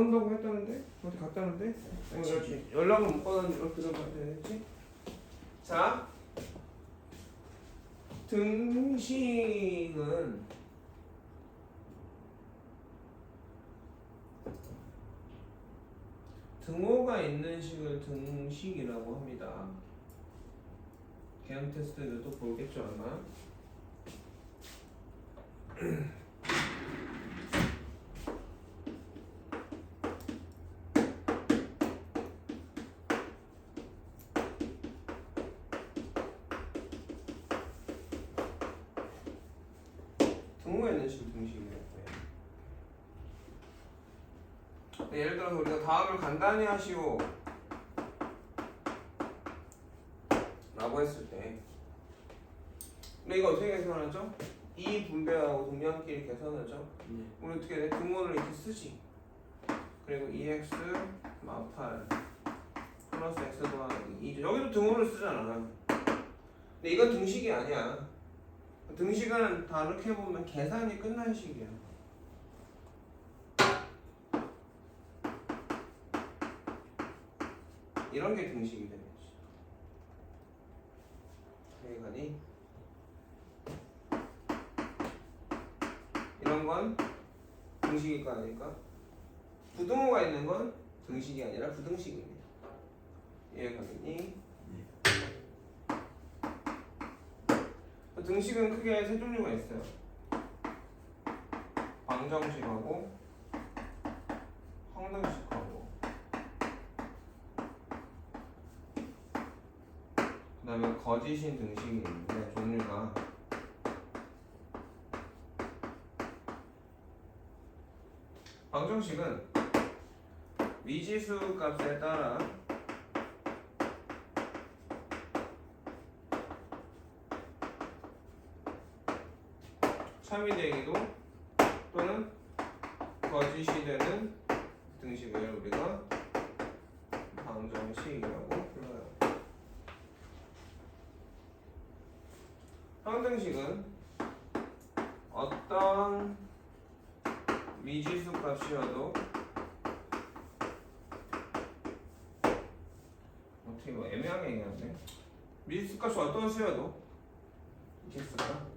한다고 했다는데? 어디 갔다는데? 연락을 못 받았는데 이렇게 들어가야 되겠지? 자, 등식은 등호가 있는 식을 등식이라고 합니다. 개념 테스트에도 보겠죠 아마. 등호가 있는 식 등식이라고 해요. 예를 들어서 우리가 다음을 간단히 하시오 라고 했을 때 우리 이거 어떻게 계산하죠? 이 분배하고 동량끼리 계산하죠? 우리 어떻게 돼? 등호를 이렇게 쓰지. 그리고 2x 마 8 플러스 x 더하기 2. 여기도 등호를 쓰잖아. 근데 이건 등식이 아니야. 등식은 다르게 보면 계산이 끝난 식이야. 이런 게 등식이 되는 거지. 계산이 이런 건 등식일까 아닐까? 부등호가 있는 건 등식이 아니라 부등식입니다. 이해가겠니? 등식은 크게 세 종류가 있어요. 방정식하고 항등식하고 그 다음에 거짓인 등식이 있는데 종류가 방정식은 미지수 값에 따라 참이되기도 또는 거짓이 되는 등식을 우리가 방정식이라고 불러요. 항등식은 어떤 미지수 값이어도 어떻게 뭐 애매하게 얘기하네. 미지수 값이 어떤 수여도 이렇게 쓸까?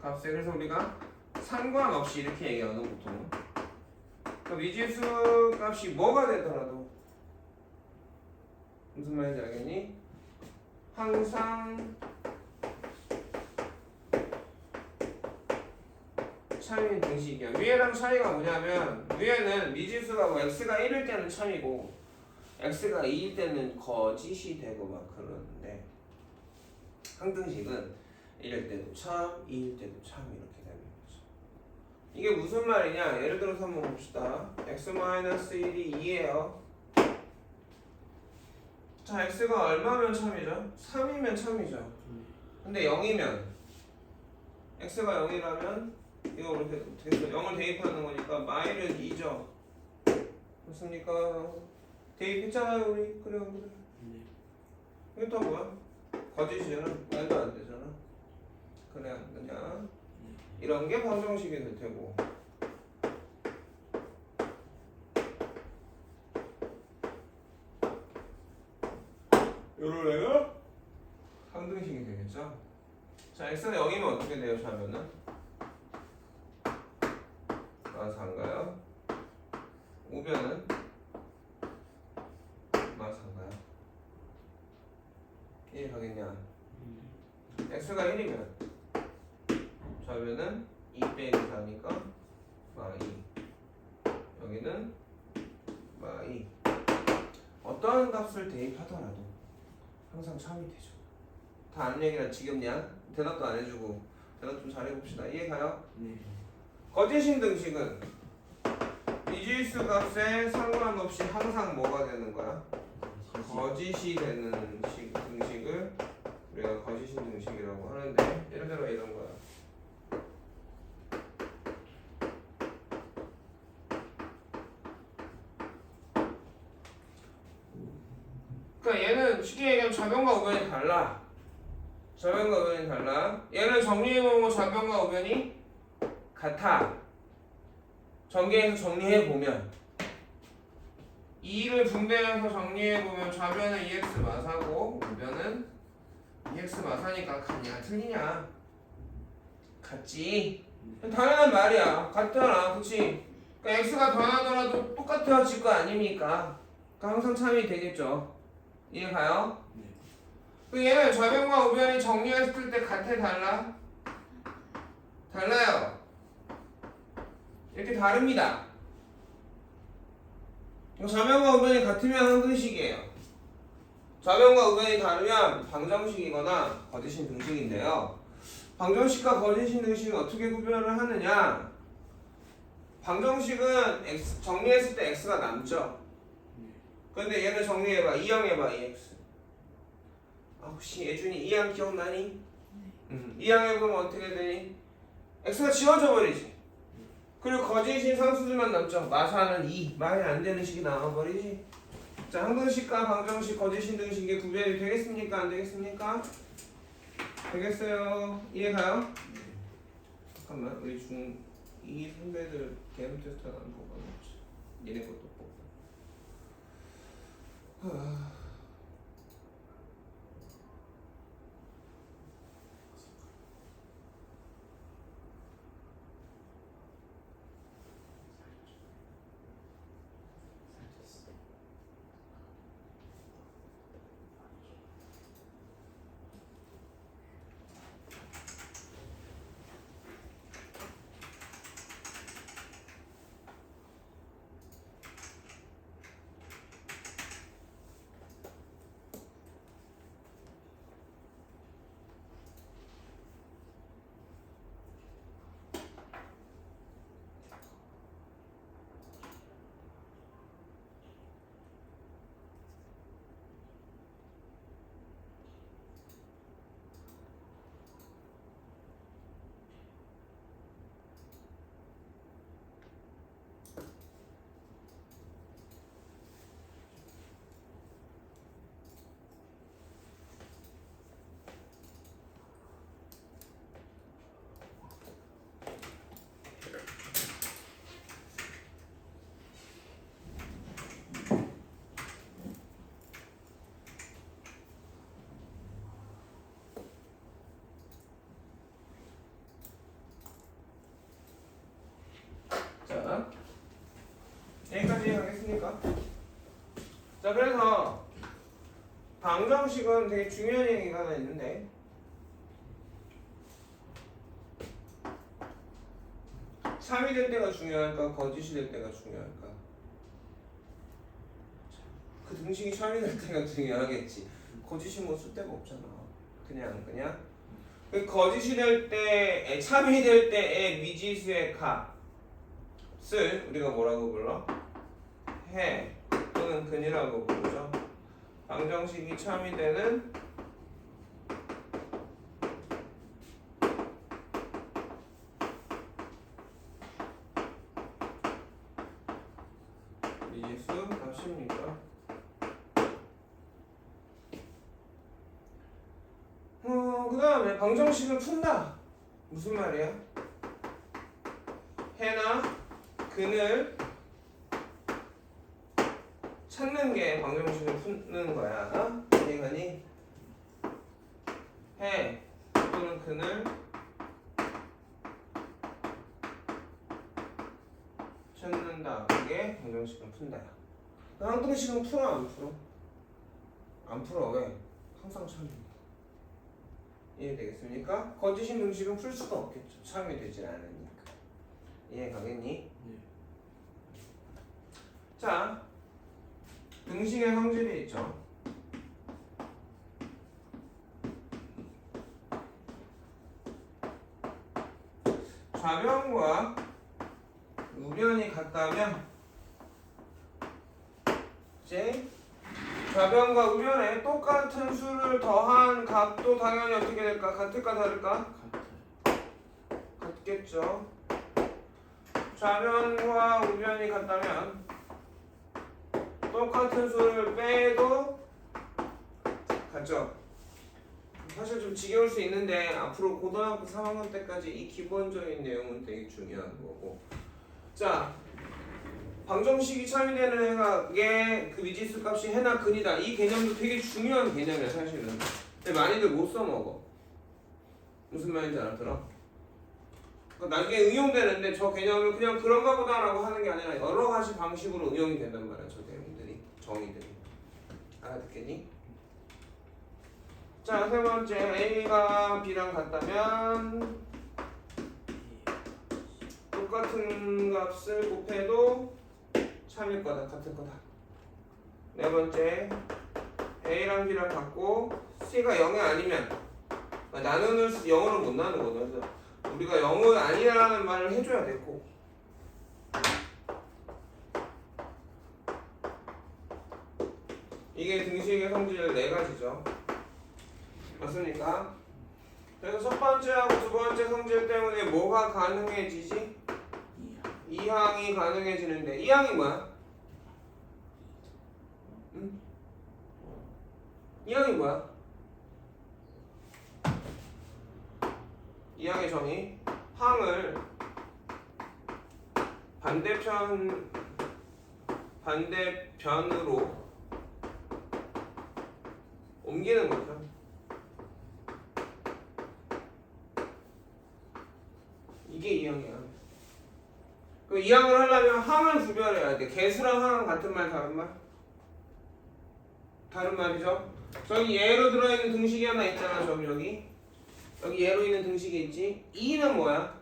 값에 그래서 우리가 상관없이 이렇게 얘기하는 보통 그러니까 미지수 값이 뭐가 되더라도 무슨 말인지 알겠니? 항상 참인 등식이야. 위에랑 차이가 뭐냐면 위에는 미지수가 뭐 x가 1일 때는 참이고 x가 2일 때는 거짓이 되고 막 그러는데 항등식은 1일 때도 참, 2일 때도 참 이렇게 되는 거죠. 이게 무슨 말이냐? 예를 들어서 한번 봅시다. x-1이 2예요. 자, x가 얼마면 참이죠? 3이면 참이죠. 근데 0이면 x가 0이라면 이거 이렇게 어떻게 해서 0을 대입하는 거니까 마이너스 2죠. 그렇습니까? 대입했잖아요 우리. 그래요 그래. 이게 또 뭐야? 거짓이잖아. 말도 안 되잖아. 그래 안 되냐? 이런 게 방정식이 될 테고. 요런 애가 항등식이 되겠죠? 자, x가 0이면 어떻게 돼요? 자면은 마상가요? 우변은 마상가요? 이해가겠냐? x가 1이면 좌변은 2 빼기 4니까 마2 여기는 마2 어떠한 값을 대입하더라도 항상 참이 되죠. 다 아는 얘기라 지겹냐? 대답도 안 해주고 대답 좀 잘해봅시다. 이해가요? 네. 거짓인 등식은 미지수 값에 상관없이 항상 뭐가 되는 거야? 거짓이 되는 등식을 우리가 거짓인 등식이라고 하는데 예를 들어 이런 거야. 그러니까 얘는 쉽게 얘기하면 좌변과 우변이 달라. 좌변과 우변이 달라. 얘를 정리해보면 좌변과 우변이 같아. 전개해서 정리해보면 2를 분배해서 정리해보면 좌변은 2x 마사고 우변은 2x 마사니까 같냐 틀리냐? 같지? 당연한 말이야. 같잖아. 그치? 그러니까 x가 변하더라도 똑같아질 거 아닙니까? 그러니까 항상 참이 되겠죠. 이해 가요? 네. 얘는 좌변과 우변이 정리했을 때 같아 달라? 달라요. 이렇게 다릅니다. 좌변과 우변이 같으면 항등식이에요. 좌변과 우변이 다르면 방정식이거나 거짓인 등식인데요. 방정식과 거짓인 등식은 어떻게 구별을 하느냐? 방정식은 x, 정리했을 때 x가 남죠. 근데 얘를 정리해봐. 2항 해봐. 2x. 혹시 예준이 2항 기억나니? 2항 해보면 어떻게 되니? x가 지워져 버리지. 그리고 거짓인 상수들만 남죠. 마사는 2. 말이 안 되는 식이 나와버리지. 자, 항등식과 방정식, 거짓인 등식이 구별이 되겠습니까? 안 되겠습니까? 되겠어요. 이해 가요? 잠깐만, 우리 중2 선배들 개념 테스트 안 보고 얘네 것도 보고. 자, 여기까지 하겠습니까? 자, 그래서 방정식은 되게 중요한 얘기가 하나 있는데 참이 될 때가 중요할까? 거짓이 될 때가 중요할까? 그 등식이 참이 될 때가 중요하겠지. 거짓이 뭐 쓸 데가 없잖아. 그냥 그 거짓이 될 때, 참이 될 때의 미지수의 값을 우리가 뭐라고 불러? 해 또는 근이라고 부르죠. 방정식이 참이 되는 미지수 값입니다. 그 다음에 방정식을 푼다. 무슨 말이야? 해나 근을 찾는 게 방정식을 푸는 거야. 이해가니? 해 또는 근을 찾는다. 그게 방정식을 푼다야. 항등식은 풀어 안 풀어? 안 풀어. 왜? 항상 참이니까. 이해되겠습니까? 거짓인 등식은 풀 수가 없겠죠. 참이 되질 않으니까. 이해 가겠니? 네. 자, 등식의 성질이 있죠. 좌변과 우변이 같다면 이제 좌변과 우변에 똑같은 수를 더한 값도 당연히 어떻게 될까? 같을까 다를까? 같겠죠. 좌변과 우변이 같다면 똑같은 수를 빼도 같죠. 사실 좀 지겨울 수 있는데 앞으로 고등학교 3학년 때까지 이 기본적인 내용은 되게 중요한 거고. 자, 방정식이 참이되는 행하게 그 미지수 값이 해나 근이다. 이 개념도 되게 중요한 개념이야 사실은. 근데 많이들 못 써먹어. 무슨 말인지 알아들어? 그러니까 나중에 응용되는데 저 개념을 그냥 그런가 보다라고 하는 게 아니라 여러 가지 방식으로 응용이 된단 말이야 저 내용들이, 정의들이. 알아듣겠니? 자, 세 번째 A가 B랑 같다면 똑같은 값을 곱해도 참일 거다, 같을 거다. 네 번째 A랑 B랑 같고 C가 0이 아니면 나누는 0으로 못 나누거든. 그래서 우리가 0은 아니라는 말을 해줘야 되고 이게 등식의 성질 4가지죠. 맞습니까? 그래서 첫 번째하고 두 번째 성질 때문에 뭐가 가능해지지? 이항이 가능해지는데 이항이 뭐야? 응? 이항이 뭐야? 이항의 정의 항을 반대편으로 옮기는 거죠. 이게 이항이야. 그럼 이항을 하려면 항을 구별해야 돼. 개수랑 항은 같은 말, 다른 말? 다른 말이죠. 저기 예로 들어있는 등식이 하나 있잖아. 여기 예로 있는 등식이 있지. 2는 뭐야?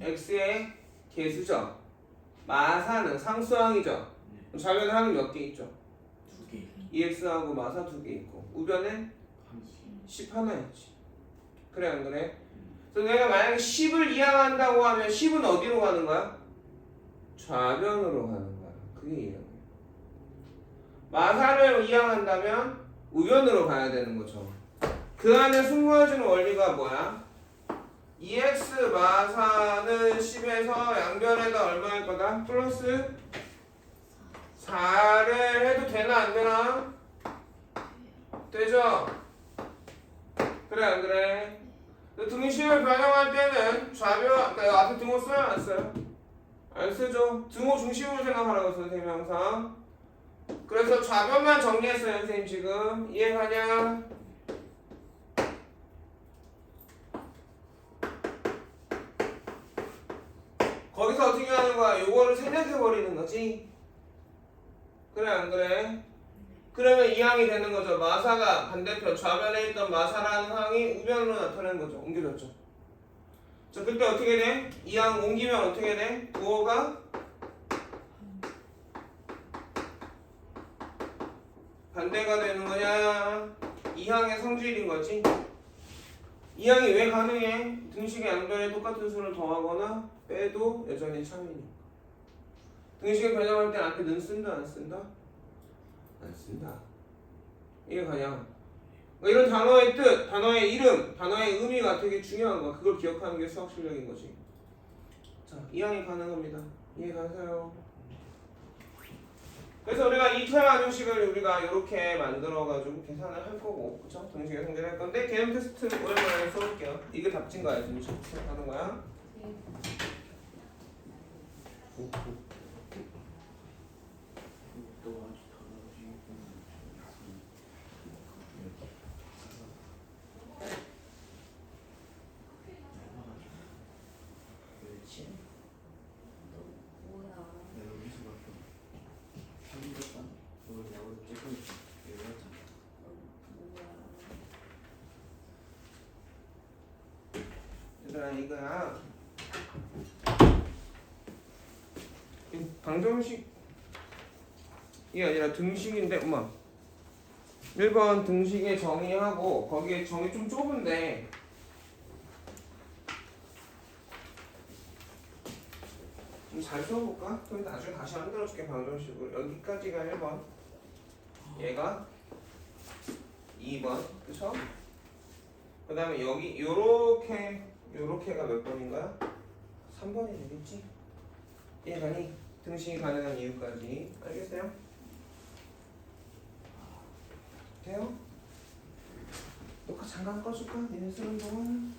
x의 개수죠. 마사는 상수항이죠. 좌변에 항이 몇 개 있죠? 2개. 2x하고 마사 2개 있고 우변에 10 하나 있지. 그래 안 그래? 그래서 내가 만약에 10을 이항한다고 하면 10은 어디로 가는 거야? 좌변으로 가는 거야. 그게 이항이야. 마사를 이항한다면 우변으로 가야 되는 거죠. 그 안에 숨어지는 원리가 뭐야? 2x 마사는 10에서 양변에다 얼마일 거다? 플러스 4를 해도 되나 안 되나? 되죠? 그래 안 그래? 등식을 변형할 때는 좌변, 그러니까 앞에 등호 써요 안 써요? 안 쓰죠. 등호 중심으로 생각하라고 선생님이 항상. 그래서 좌변만 정리했어요 선생님 지금. 이해가냐? 거기서 어떻게 하는 거야? 요거를 생략해버리는 거지. 그래 안 그래? 그러면 이 항이 되는 거죠. 마사가 반대편 좌변에 있던 마사라는 항이 우변으로 나타나는 거죠. 옮겨졌죠. 자, 그때 어떻게 돼? 이 항 옮기면 어떻게 돼? 부호가 반대가 되는 거냐? 이 항의 성질인 거지. 이 항이 왜 가능해? 등식의 양변에 똑같은 수를 더하거나 빼도 여전히 참이니까. 등식을 변형할 때 앞에 는 쓴다 안 쓴다? 안 쓴다. 이게 가냐? 이런 단어의 뜻, 단어의 이름, 단어의 의미가 되게 중요한 거야. 그걸 기억하는 게 수학 실력인 거지. 자, 이항이 가능합니다. 이해 가세요? 그래서 우리가 이 테마 등식을 우리가 이렇게 만들어가지고 계산을 할 거고, 그쵸? 등식의 성질을 할 건데 개념 테스트 오랜만에 써볼게요. 이게 답진가요? 등식 하는 거야? 얘들아 이거야. 방정식 이게 아니라 등식인데 엄마 1번 등식의 정의하고 거기에 정의 좀 좁은데 좀 잘 써볼까? 그럼 나중에 다시 만들어줄게. 방정식으로 여기까지가 1번 얘가 2번 그쵸? 그 다음에 여기 요렇게가 몇 번인가요? 3번이 되겠지? 이해가니? 등식이 가능한 이유까지 알겠어요? 돼요? 잠깐 꺼줄까? 니네 쓰는 동안